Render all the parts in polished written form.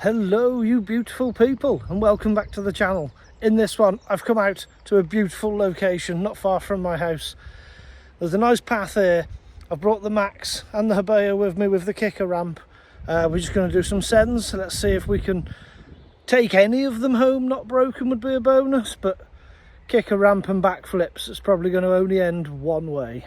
Hello you beautiful people, and welcome back to the channel. In this one I've come out to a beautiful location not far from my house. There's a nice path here. I've brought the Maxx and the HoBao with me with the kicker ramp. We're just going to do some sends. Let's see if we can take any of them home not broken would be a bonus, but kicker ramp and backflips, it's probably going to only end one way.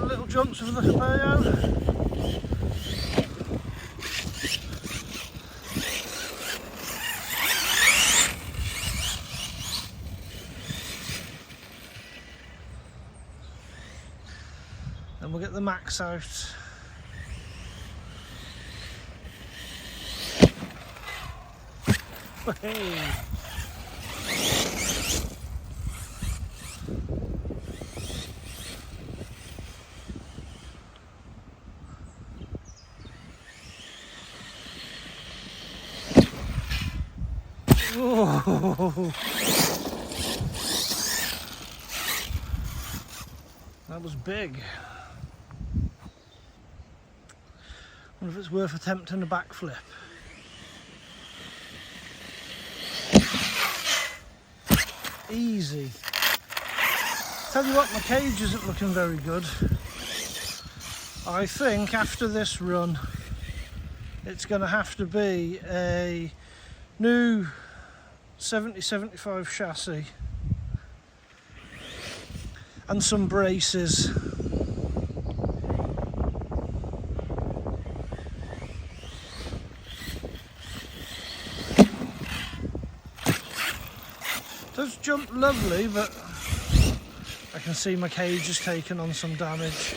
Little jumps with the HoBao. Then we'll get the Maxx out. Hey. Oh, that was big. I wonder if it's worth attempting a backflip. Easy. Tell you what, my cage isn't looking very good. I think after this run it's going to have to be a new 70-75 chassis and some braces. Does jump lovely, but I can see my cage has taken on some damage.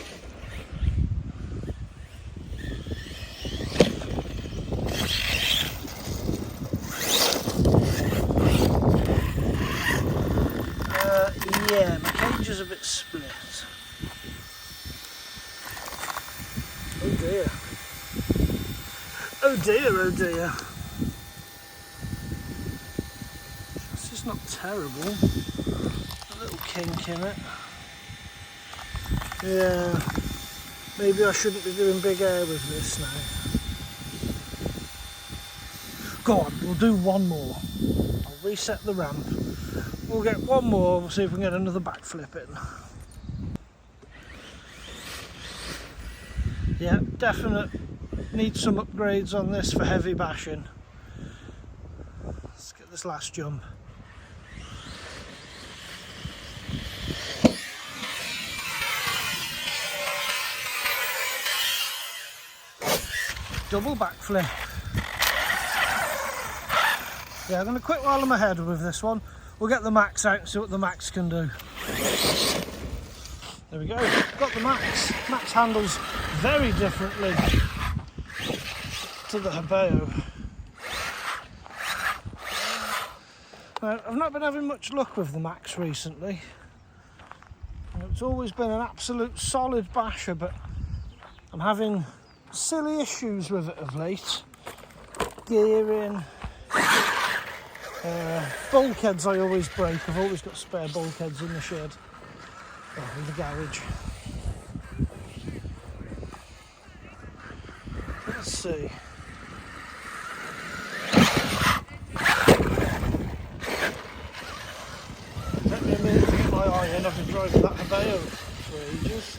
Yeah, my cage is a bit split. Oh dear. Oh dear, oh dear. This is not terrible. A little kink in it. Yeah, maybe I shouldn't be doing big air with this now. Go on, we'll do one more. I'll reset the ramp. We'll get one more, we'll see if we can get another backflip in. Yeah, definite need some upgrades on this for heavy bashing. Let's get this last jump. Double backflip. Yeah, I'm going to quit while I'm ahead with this one. We'll get the Maxx out and see what the Maxx can do. There we go, got the Maxx. Maxx handles very differently to the HoBao. Now, I've not been having much luck with the Maxx recently. It's always been an absolute solid basher, but I'm having silly issues with it of late. Gearing, bulkheads I always break. I've always got spare bulkheads in the shed, or in the garage. Let's see. Take me a minute to get my eye in. I've been driving that HoBao for ages.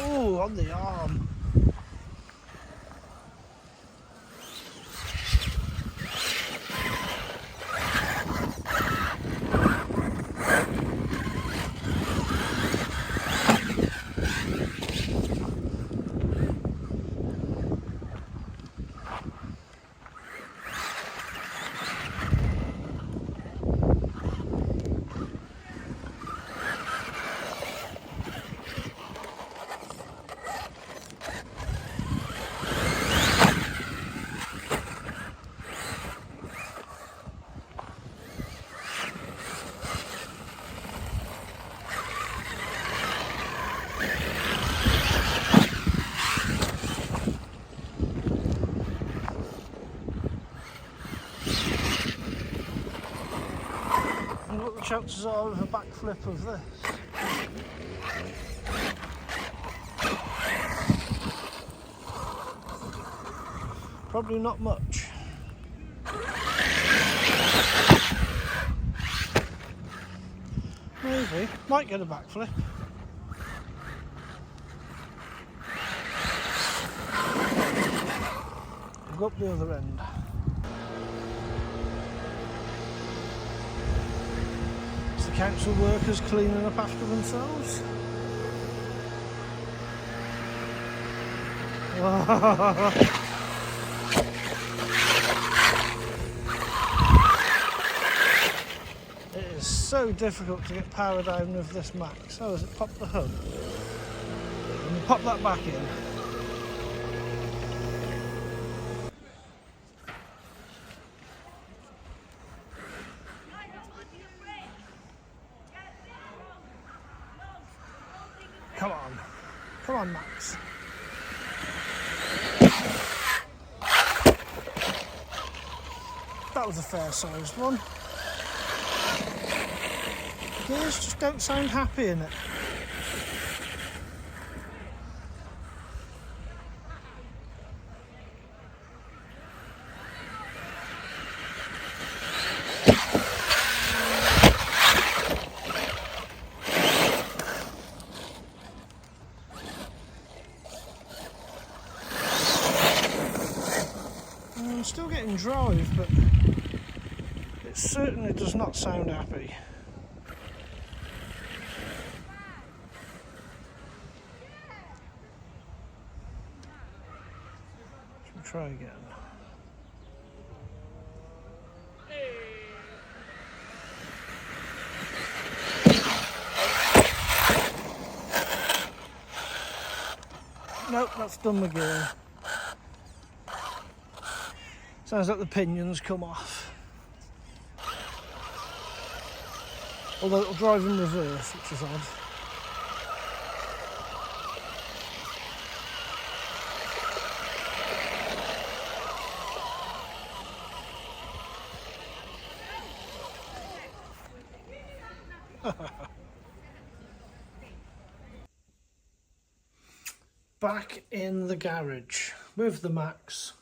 Oh, on the arm. What the chances are of a backflip of this? Probably not much. Maybe, might get a backflip. I'll go up the other end. Council workers cleaning up after themselves. It is so difficult to get power down with this Maxx. Oh, has it popped the hub? Let me pop that back in. Come on, Maxx. That was a fair-sized one. The gears just don't sound happy in it. I'm still getting drive, but it certainly does not sound happy. Should we try again? Nope, that's done the gear. Sounds like the pinions come off. Although it'll drive in reverse, which is odd. Back in the garage with the Maxx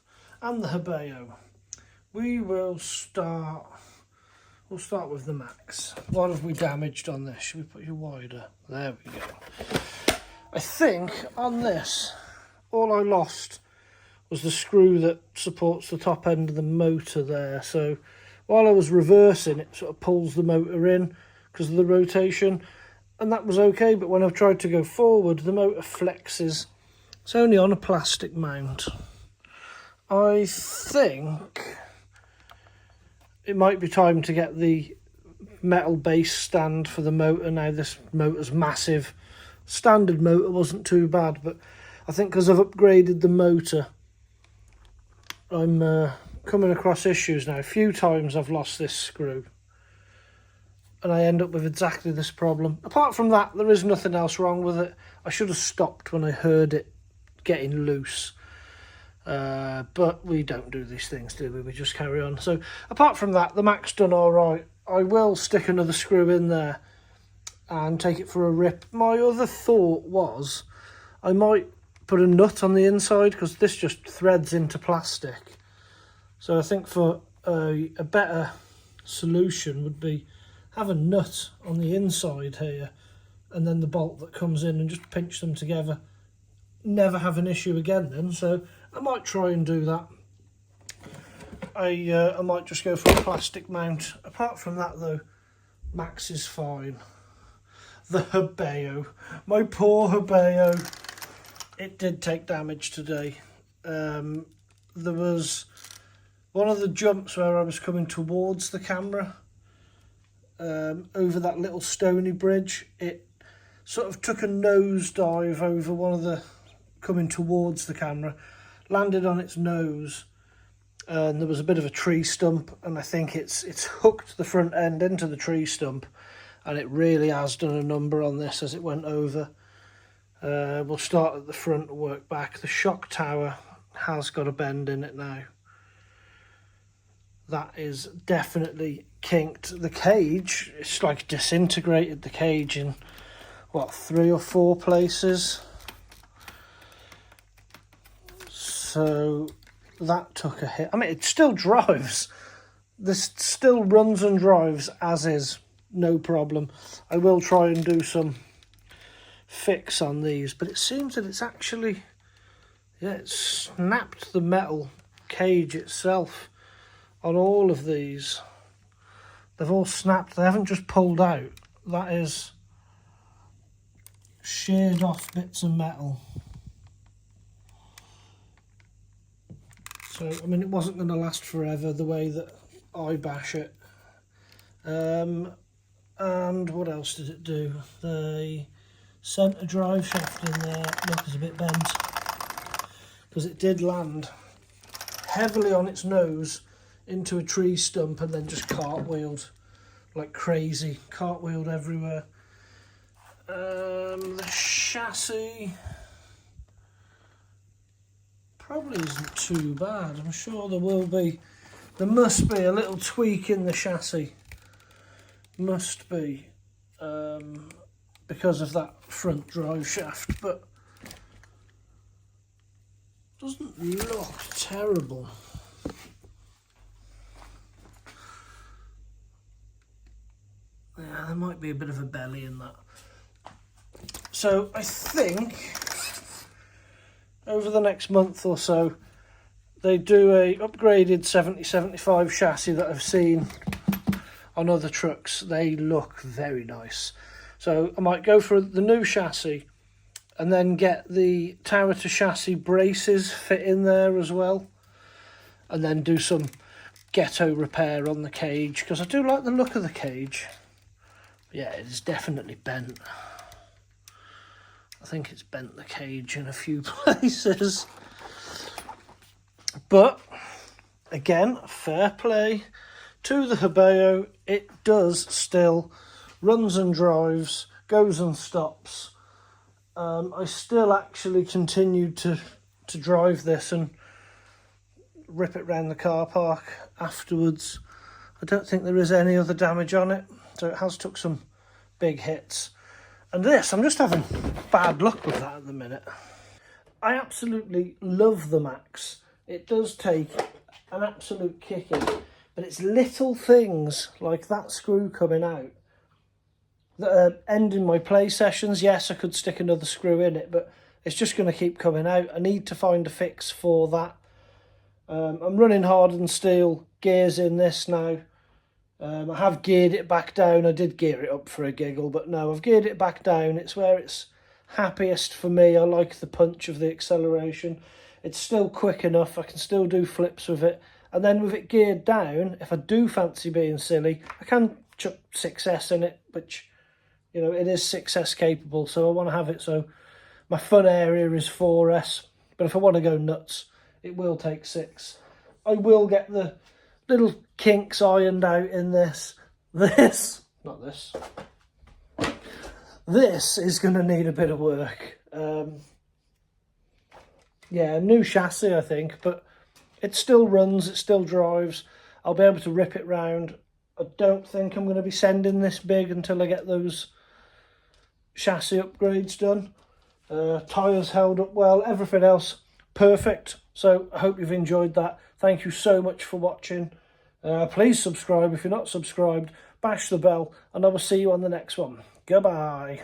and the HoBao. We'll start with the Maxx. What have we damaged on this? Should we put you wider? There we go. I think on this, all I lost was the screw that supports the top end of the motor there. So while I was reversing, it sort of pulls the motor in because of the rotation, and that was okay. But when I've tried to go forward, the motor flexes It's only on a plastic mount. I think it might be time to get the metal base stand for the motor now. This motor's massive. Standard motor wasn't too bad, but I think because I've upgraded the motor, I'm coming across issues now. A few times I've lost this screw and I end up with exactly this problem. Apart from that, there is nothing else wrong with it. I should have stopped when I heard it getting loose. But we don't do these things, do we? We just carry on. So apart from that, the Maxx done all right. I will stick another screw in there and take it for a rip. My other thought was I might put a nut on the inside, because this just threads into plastic. So I think for a better solution would be have a nut on the inside here and then the bolt that comes in, and just pinch them together. Never have an issue again then. So I might try and do that. I might just go for a plastic mount. Apart from that though, Maxx is fine. The HoBao, my poor HoBao, it did take damage today. There was one of the jumps where I was coming towards the camera, over that little stony bridge. It sort of took a nosedive over one of the, coming towards the camera, landed on its nose, and there was a bit of a tree stump, and I think it's hooked the front end into the tree stump, and it really has done a number on this as it went over. We'll start at the front and work back. The shock tower has got a bend in it now. That is definitely kinked. The cage, it's like disintegrated the cage in, what, 3 or 4 places. So that took a hit. I mean, it still drives. This still runs and drives as is, no problem. I will try and do some fix on these, but it seems that it's actually, yeah, it's snapped the metal cage itself on all of these. They've all snapped. They haven't just pulled out. That is sheared off bits of metal. So, I mean, it wasn't going to last forever the way that I bash it. And what else did it do? The centre drive shaft in there, look, is a bit bent, because it did land heavily on its nose into a tree stump and then just cartwheeled like crazy. Cartwheeled everywhere. The chassis probably isn't too bad. I'm sure there must be a little tweak in the chassis. Must be, because of that front drive shaft, but doesn't look terrible. Yeah, there might be a bit of a belly in that. So I think over the next month or so, they do a upgraded 70-75 chassis that I've seen on other trucks. They look very nice. So I might go for the new chassis and then get the tower to chassis braces fit in there as well, and then do some ghetto repair on the cage, because I do like the look of the cage. Yeah, it is definitely bent. I think it's bent the cage in a few places. But again, fair play to the HoBao. It does still runs and drives, goes and stops. I still actually continued to drive this and rip it round the car park afterwards. I don't think there is any other damage on it, so it has took some big hits. And this, I'm just having bad luck with that at the minute. I absolutely love the Maxx. It does take an absolute kicking, but it's little things like that screw coming out that are ending my play sessions. Yes, I could stick another screw in it, but it's just going to keep coming out. I need to find a fix for that. I'm running hardened steel gears in this now. I have geared it back down. I did gear it up for a giggle, but no, I've geared it back down. It's where it's happiest for me. I like the punch of the acceleration. It's still quick enough, I can still do flips with it. And then with it geared down, if I do fancy being silly, I can chuck 6S in it, which, you know, it is 6S capable, so I want to have it so my fun area is 4S. But if I want to go nuts, it will take 6. I will get the little kinks ironed out in this. This is going to need a bit of work. Yeah, new chassis, I think, but it still runs, it still drives. I'll be able to rip it round. I don't think I'm going to be sending this big until I get those chassis upgrades done. Tyres held up well, everything else perfect. So I hope you've enjoyed that. Thank you so much for watching. Please subscribe if you're not subscribed. Bash the bell, and I will see you on the next one. Goodbye.